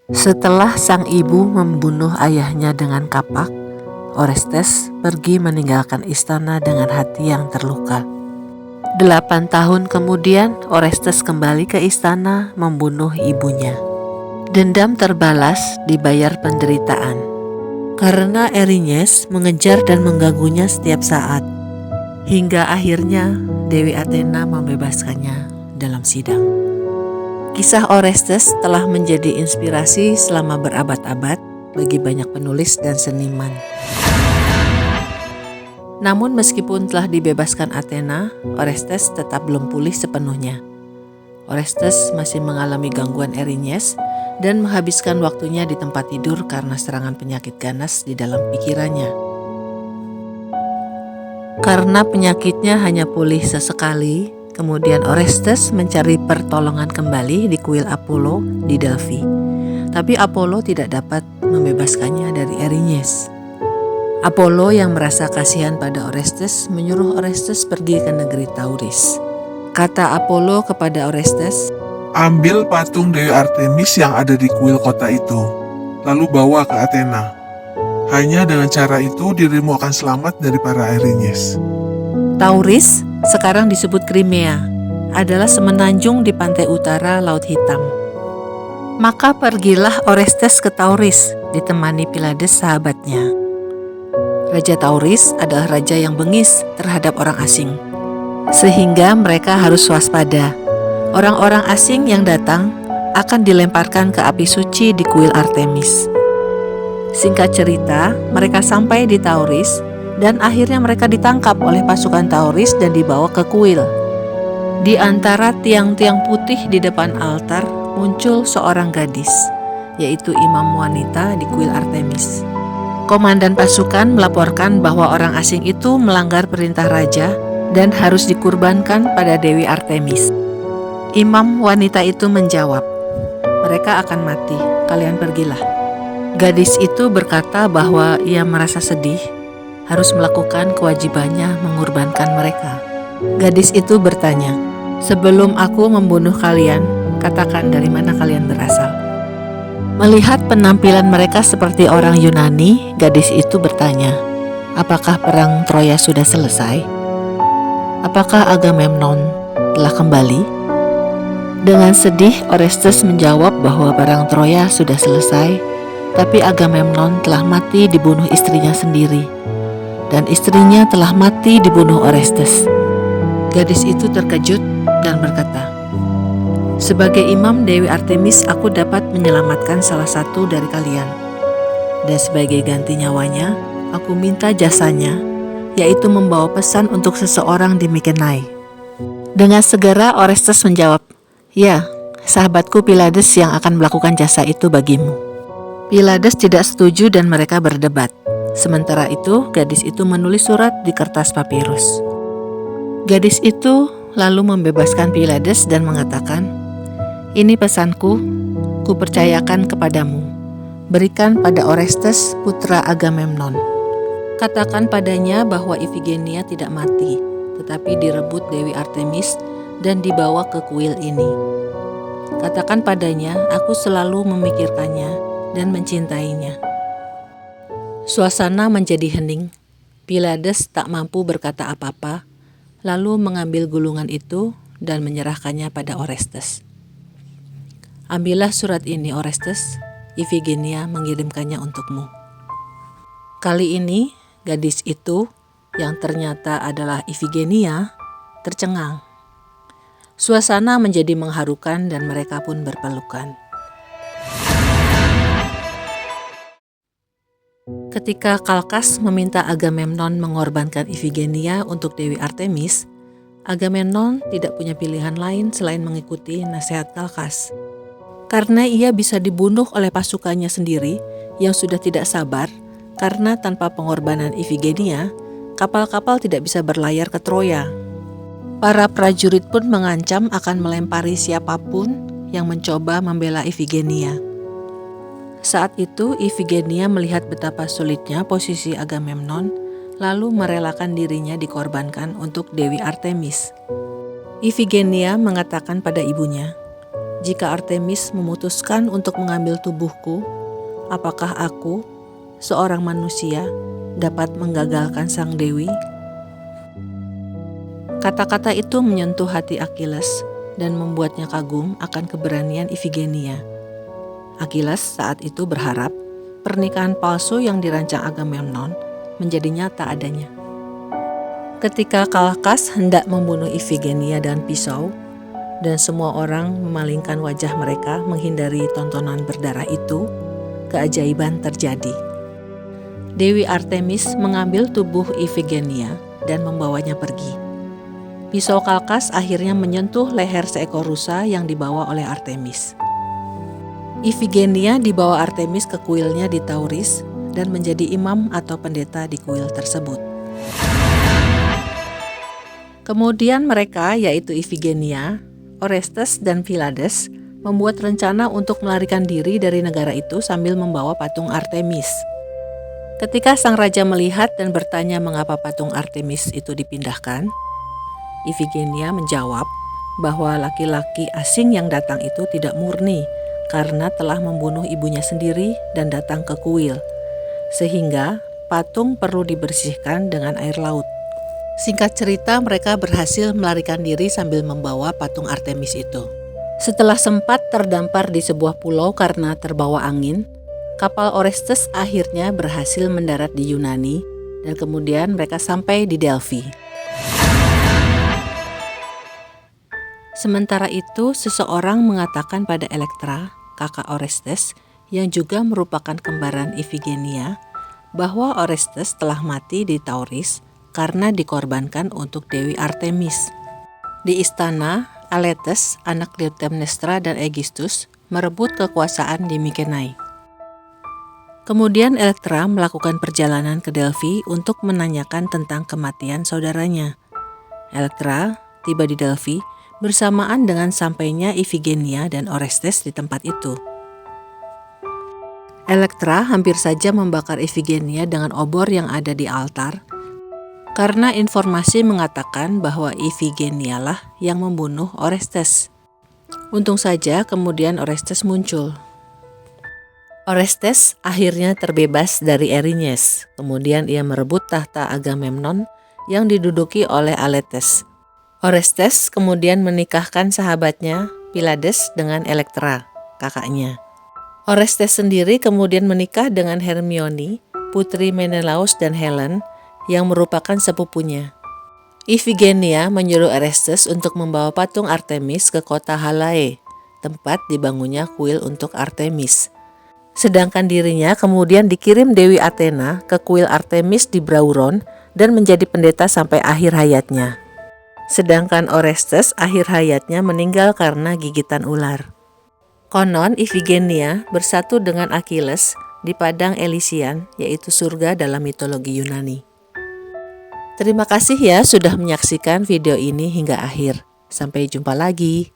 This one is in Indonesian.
Setelah sang ibu membunuh ayahnya dengan kapak, Orestes pergi meninggalkan istana dengan hati yang terluka. 8 tahun kemudian, Orestes kembali ke istana membunuh ibunya. Dendam terbalas dibayar penderitaan, karena Erinys mengejar dan mengganggunya setiap saat, hingga akhirnya Dewi Athena membebaskannya dalam sidang. Kisah Orestes telah menjadi inspirasi selama berabad-abad bagi banyak penulis dan seniman. Namun meskipun telah dibebaskan Athena, Orestes tetap belum pulih sepenuhnya. Orestes masih mengalami gangguan Erinys dan menghabiskan waktunya di tempat tidur karena serangan penyakit ganas di dalam pikirannya. Karena penyakitnya hanya pulih sesekali, kemudian Orestes mencari pertolongan kembali di kuil Apollo di Delphi. Tapi Apollo tidak dapat membebaskannya dari Erinys. Apollo yang merasa kasihan pada Orestes menyuruh Orestes pergi ke negeri Tauris. Kata Apollo kepada Orestes, Ambil patung Dewi Artemis yang ada di kuil kota itu, lalu bawa ke Athena. Hanya dengan cara itu dirimu akan selamat dari para Erinys. Tauris, sekarang disebut Crimea, adalah semenanjung di pantai utara Laut Hitam. Maka pergilah Orestes ke Tauris, ditemani Pylades sahabatnya. Raja Tauris adalah raja yang bengis terhadap orang asing, sehingga mereka harus waspada. Orang-orang asing yang datang akan dilemparkan ke api suci di kuil Artemis. Singkat cerita, mereka sampai di Tauris dan akhirnya mereka ditangkap oleh pasukan Tauris dan dibawa ke kuil. Di antara tiang-tiang putih di depan altar muncul seorang gadis, yaitu imam wanita di kuil Artemis. Komandan pasukan melaporkan bahwa orang asing itu melanggar perintah raja dan harus dikurbankan pada Dewi Artemis. Imam wanita itu menjawab, "Mereka akan mati, kalian pergilah." Gadis itu berkata bahwa ia merasa sedih, harus melakukan kewajibannya mengorbankan mereka. Gadis itu bertanya, "Sebelum aku membunuh kalian, katakan dari mana kalian berasal?" Melihat penampilan mereka seperti orang Yunani, gadis itu bertanya, "Apakah perang Troya sudah selesai? Apakah Agamemnon telah kembali?" Dengan sedih, Orestes menjawab bahwa perang Troya sudah selesai, tapi Agamemnon telah mati dibunuh istrinya sendiri, dan istrinya telah mati dibunuh Orestes. Gadis itu terkejut dan berkata, "Sebagai imam Dewi Artemis, aku dapat menyelamatkan salah satu dari kalian. Dan sebagai ganti nyawanya, aku minta jasanya, yaitu membawa pesan untuk seseorang di Mykenae." Dengan segera Orestes menjawab, "Ya, sahabatku Pylades yang akan melakukan jasa itu bagimu." Pylades tidak setuju dan mereka berdebat. Sementara itu, gadis itu menulis surat di kertas papirus. Gadis itu lalu membebaskan Pylades dan mengatakan, "Ini pesanku, kupercayakan kepadamu. Berikan pada Orestes putra Agamemnon. Katakan padanya bahwa Ifigenia tidak mati, tetapi direbut Dewi Artemis dan dibawa ke kuil ini. Katakan padanya, aku selalu memikirkannya dan mencintainya." Suasana menjadi hening. Pylades tak mampu berkata apa-apa, lalu mengambil gulungan itu dan menyerahkannya pada Orestes. "Ambillah surat ini, Orestes. Ifigenia mengirimkannya untukmu." Kali ini, gadis itu, yang ternyata adalah Ifigenia, tercengang. Suasana menjadi mengharukan dan mereka pun berpelukan. Ketika Kalkas meminta Agamemnon mengorbankan Ifigenia untuk Dewi Artemis, Agamemnon tidak punya pilihan lain selain mengikuti nasihat Kalkas. Karena ia bisa dibunuh oleh pasukannya sendiri yang sudah tidak sabar, karena tanpa pengorbanan Ifigenia, kapal-kapal tidak bisa berlayar ke Troya. Para prajurit pun mengancam akan melempari siapapun yang mencoba membela Ifigenia. Saat itu Ifigenia melihat betapa sulitnya posisi Agamemnon, lalu merelakan dirinya dikorbankan untuk Dewi Artemis. Ifigenia mengatakan pada ibunya, jika Artemis memutuskan untuk mengambil tubuhku, apakah aku, seorang manusia, dapat menggagalkan sang dewi?" Kata-kata itu menyentuh hati Achilles dan membuatnya kagum akan keberanian Ifigenia. Achilles saat itu berharap pernikahan palsu yang dirancang Agamemnon menjadi nyata adanya. Ketika Kalkas hendak membunuh Ifigenia dengan pisau, dan semua orang memalingkan wajah mereka menghindari tontonan berdarah itu, keajaiban terjadi. Dewi Artemis mengambil tubuh Ifigenia dan membawanya pergi. Pisau Kalkas akhirnya menyentuh leher seekor rusa yang dibawa oleh Artemis. Ifigenia dibawa Artemis ke kuilnya di Tauris dan menjadi imam atau pendeta di kuil tersebut. Kemudian mereka, yaitu Ifigenia, Orestes, dan Pylades, membuat rencana untuk melarikan diri dari negara itu sambil membawa patung Artemis. Ketika sang raja melihat dan bertanya mengapa patung Artemis itu dipindahkan, Ifigenia menjawab bahwa laki-laki asing yang datang itu tidak murni karena telah membunuh ibunya sendiri dan datang ke kuil, sehingga patung perlu dibersihkan dengan air laut. Singkat cerita, mereka berhasil melarikan diri sambil membawa patung Artemis itu. Setelah sempat terdampar di sebuah pulau karena terbawa angin, kapal Orestes akhirnya berhasil mendarat di Yunani dan kemudian mereka sampai di Delphi. Sementara itu, seseorang mengatakan pada Elektra, kakak Orestes, yang juga merupakan kembaran Ifigenia, bahwa Orestes telah mati di Tauris karena dikorbankan untuk Dewi Artemis. Di istana, Aletes, anak Clytemnestra dan Aegisthus, merebut kekuasaan di Mykenae. Kemudian Elektra melakukan perjalanan ke Delphi untuk menanyakan tentang kematian saudaranya. Elektra tiba di Delphi bersamaan dengan sampainya Ifigenia dan Orestes di tempat itu. Elektra hampir saja membakar Ifigenia dengan obor yang ada di altar, karena informasi mengatakan bahwa Ifigenia lah yang membunuh Orestes. Untung saja kemudian Orestes muncul. Orestes akhirnya terbebas dari Erinyes. Kemudian ia merebut tahta Agamemnon yang diduduki oleh Aletes. Orestes kemudian menikahkan sahabatnya Pylades dengan Elektra, kakaknya. Orestes sendiri kemudian menikah dengan Hermione, putri Menelaus dan Helen, yang merupakan sepupunya. Ifigenia menyuruh Orestes untuk membawa patung Artemis ke kota Halae, tempat dibangunnya kuil untuk Artemis. Sedangkan dirinya kemudian dikirim Dewi Athena ke kuil Artemis di Brauron dan menjadi pendeta sampai akhir hayatnya. Sedangkan Orestes akhir hayatnya meninggal karena gigitan ular. Konon Ifigenia bersatu dengan Achilles di padang Elysian, yaitu surga dalam mitologi Yunani. Terima kasih ya sudah menyaksikan video ini hingga akhir. Sampai jumpa lagi.